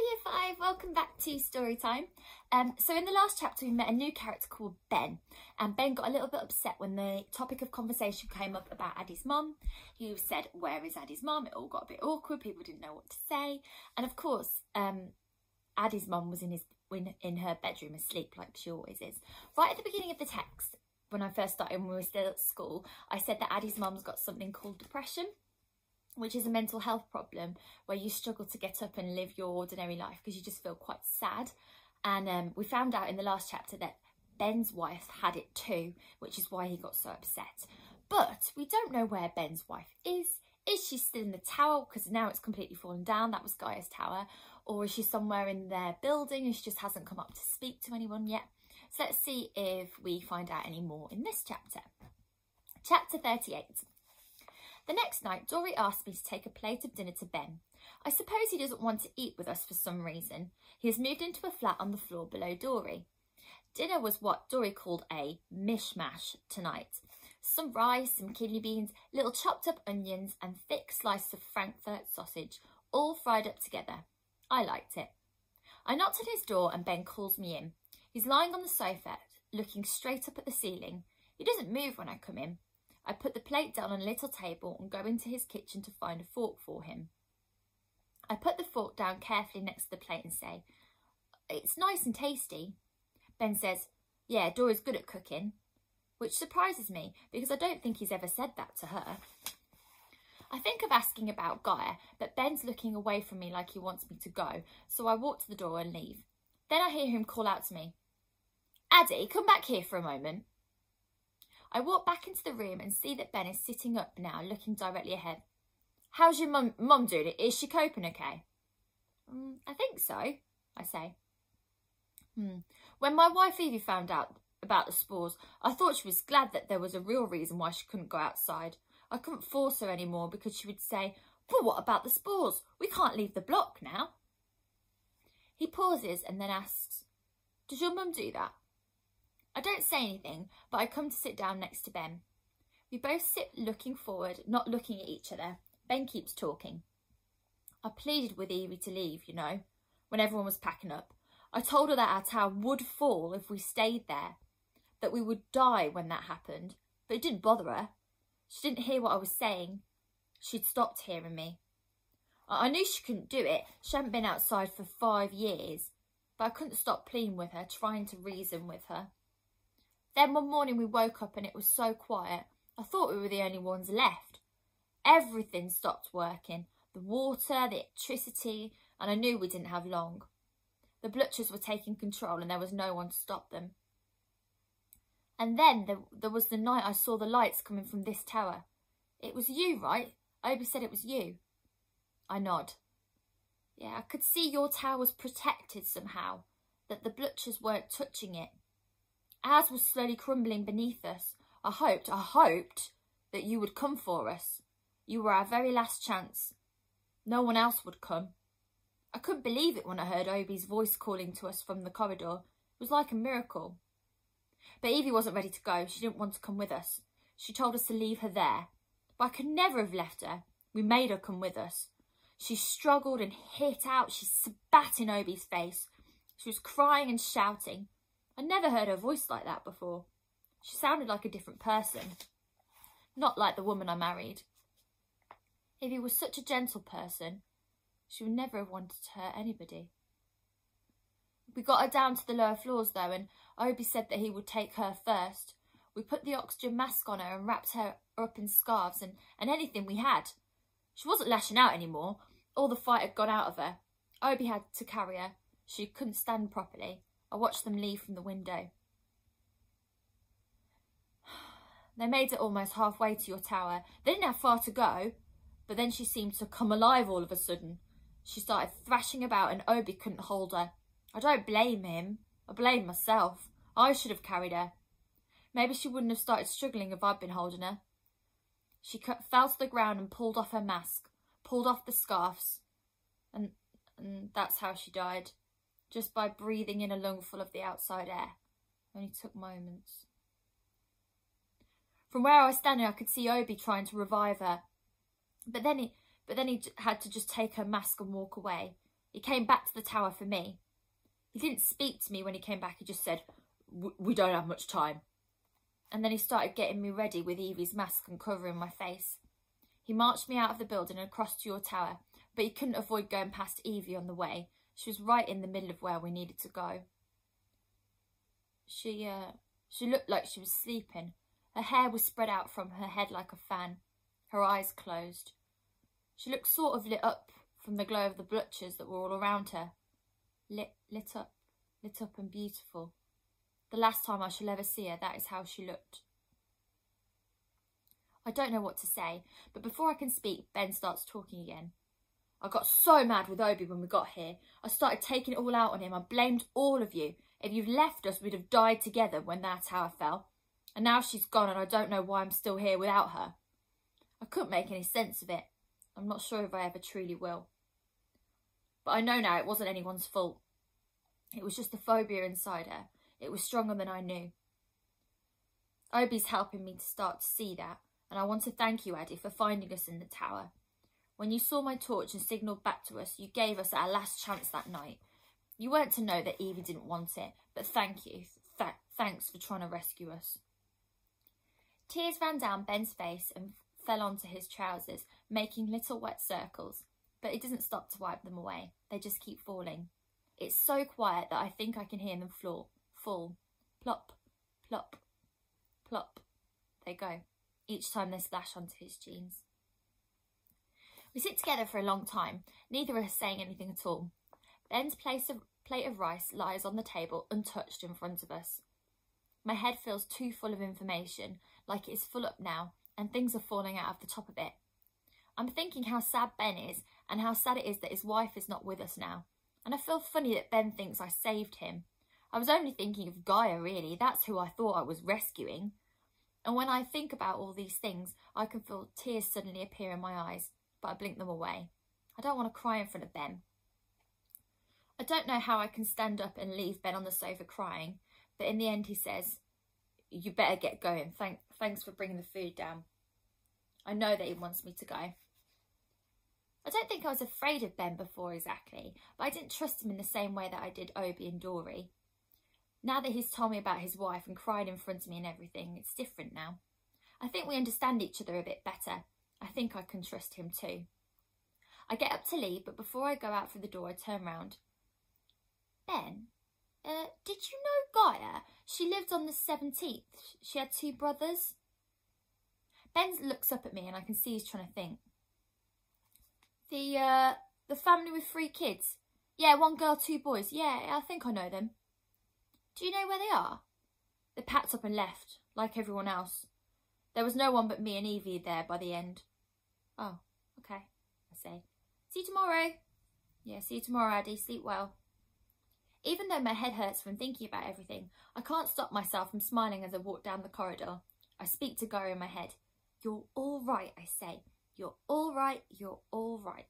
Hi Year 5, welcome back to story time. So in the last chapter we met a new character called Ben, and Ben got a little bit upset when the topic of conversation came up about Addie's mum. He said, where is Addie's mum? It all got a bit awkward, people didn't know what to say, and of course Addie's mum was in her bedroom asleep like she always is. Right at the beginning of the text, when I first started, when we were still at school, I said that Addie's mum's got something called depression, which is a mental health problem where you struggle to get up and live your ordinary life because you just feel quite sad. And we found out in the last chapter that Ben's wife had it too, which is why he got so upset. But we don't know where Ben's wife is. Is she still in the tower? Because now it's completely fallen down. That was Gaia's tower. Or is she somewhere in their building and she just hasn't come up to speak to anyone yet? So let's see if we find out any more in this chapter. Chapter 38. The next night, Dory asked me to take a plate of dinner to Ben. I suppose he doesn't want to eat with us for some reason. He has moved into a flat on the floor below Dory. Dinner was what Dory called a mishmash tonight. Some rice, some kidney beans, little chopped up onions and thick slices of Frankfurt sausage, all fried up together. I liked it. I knocked at his door and Ben calls me in. He's lying on the sofa, looking straight up at the ceiling. He doesn't move when I come in. I put the plate down on a little table and go into his kitchen to find a fork for him. I put the fork down carefully next to the plate and say, "It's nice and tasty." Ben says, "Yeah, Dory's good at cooking," which surprises me because I don't think he's ever said that to her. I think of asking about Gaia, but Ben's looking away from me like he wants me to go, so I walk to the door and leave. Then I hear him call out to me, "Addie, come back here for a moment." I walk back into the room and see that Ben is sitting up now, looking directly ahead. "How's your mum doing? Is she coping okay?" "I think so," I say. When my wife Evie found out about the spores, I thought she was glad that there was a real reason why she couldn't go outside. I couldn't force her anymore because she would say, "Well, what about the spores? We can't leave the block now." He pauses and then asks, "Does your mum do that?" I don't say anything, but I come to sit down next to Ben. We both sit looking forward, not looking at each other. Ben keeps talking. "I pleaded with Evie to leave, you know, when everyone was packing up. I told her that our tower would fall if we stayed there, that we would die when that happened, but it didn't bother her. She didn't hear what I was saying. She'd stopped hearing me. I knew she couldn't do it. She hadn't been outside for 5 years, but I couldn't stop pleading with her, trying to reason with her. Then one morning we woke up and it was so quiet. I thought we were the only ones left. Everything stopped working. The water, the electricity, and I knew we didn't have long. The Blutchers were taking control and there was no one to stop them. And then there was the night I saw the lights coming from this tower. It was you, right? Obi said it was you." I nod. "Yeah, I could see your tower was protected somehow, that the Blutchers weren't touching it. Ours was slowly crumbling beneath us. I hoped that you would come for us. You were our very last chance. No one else would come. I couldn't believe it when I heard Obi's voice calling to us from the corridor. It was like a miracle. But Evie wasn't ready to go. She didn't want to come with us. She told us to leave her there. But I could never have left her. We made her come with us. She struggled and hit out. She spat in Obi's face. She was crying and shouting. I never heard her voice like that before. She sounded like a different person. Not like the woman I married. Evie was such a gentle person. She would never have wanted to hurt anybody. We got her down to the lower floors though, and Obi said that he would take her first. We put the oxygen mask on her and wrapped her up in scarves and anything we had. She wasn't lashing out anymore. All the fight had gone out of her. Obi had to carry her. She couldn't stand properly. I watched them leave from the window. They made it almost halfway to your tower. They didn't have far to go, but then she seemed to come alive all of a sudden. She started thrashing about and Obi couldn't hold her. I don't blame him. I blame myself. I should have carried her. Maybe she wouldn't have started struggling if I'd been holding her. She fell to the ground and pulled off her mask, pulled off the scarves, and that's how she died. Just by breathing in a lungful of the outside air. Only took moments. From where I was standing, I could see Obi trying to revive her. But then he had to just take her mask and walk away. He came back to the tower for me. He didn't speak to me when he came back. He just said, we don't have much time. And then he started getting me ready with Evie's mask and covering my face. He marched me out of the building and across to your tower, but he couldn't avoid going past Evie on the way. She was right in the middle of where we needed to go. She looked like she was sleeping. Her hair was spread out from her head like a fan, her eyes closed. She looked sort of lit up from the glow of the bluchers that were all around her. Lit up and beautiful. The last time I shall ever see her, that is how she looked. I don't know what to say, but before I can speak, Ben starts talking again. I got so mad with Obi when we got here. I started taking it all out on him. I blamed all of you. If you'd left us, we'd have died together when that tower fell. And now she's gone and I don't know why I'm still here without her. I couldn't make any sense of it. I'm not sure if I ever truly will. But I know now it wasn't anyone's fault. It was just the phobia inside her. It was stronger than I knew. Obi's helping me to start to see that. And I want to thank you, Addy, for finding us in the tower. When you saw my torch and signalled back to us, you gave us our last chance that night. You weren't to know that Evie didn't want it, but thank you. Thanks for trying to rescue us. Tears ran down Ben's face and fell onto his trousers, making little wet circles, but he doesn't stop to wipe them away. They just keep falling. It's so quiet that I think I can hear them fall. Plop, plop, plop. They go, each time they splash onto his jeans. We sit together for a long time, neither of us saying anything at all. Ben's plate of rice lies on the table untouched in front of us. My head feels too full of information, like it is full up now, and things are falling out of the top of it. I'm thinking how sad Ben is, and how sad it is that his wife is not with us now. And I feel funny that Ben thinks I saved him. I was only thinking of Gaia, really. That's who I thought I was rescuing. And when I think about all these things, I can feel tears suddenly appear in my eyes, but I blink them away. I don't want to cry in front of Ben. I don't know how I can stand up and leave Ben on the sofa crying, but in the end he says, you better get going. Thanks for bringing the food down. I know that he wants me to go. I don't think I was afraid of Ben before exactly, but I didn't trust him in the same way that I did Obi and Dory. Now that he's told me about his wife and cried in front of me and everything, it's different now. I think we understand each other a bit better. I think I can trust him too. I get up to leave, but before I go out through the door, I turn round. Ben, did you know Gaia? She lived on the 17th. She had 2 brothers. Ben looks up at me and I can see he's trying to think. The family with 3 kids. Yeah, 1 girl, 2 boys. Yeah, I think I know them. Do you know where they are? They packed up and left, like everyone else. There was no one but me and Evie there by the end. Oh, okay, I say. See you tomorrow. Yeah, see you tomorrow, Addy. Sleep well. Even though my head hurts from thinking about everything, I can't stop myself from smiling as I walk down the corridor. I speak to Gaia in my head. You're all right, I say. You're all right, you're all right.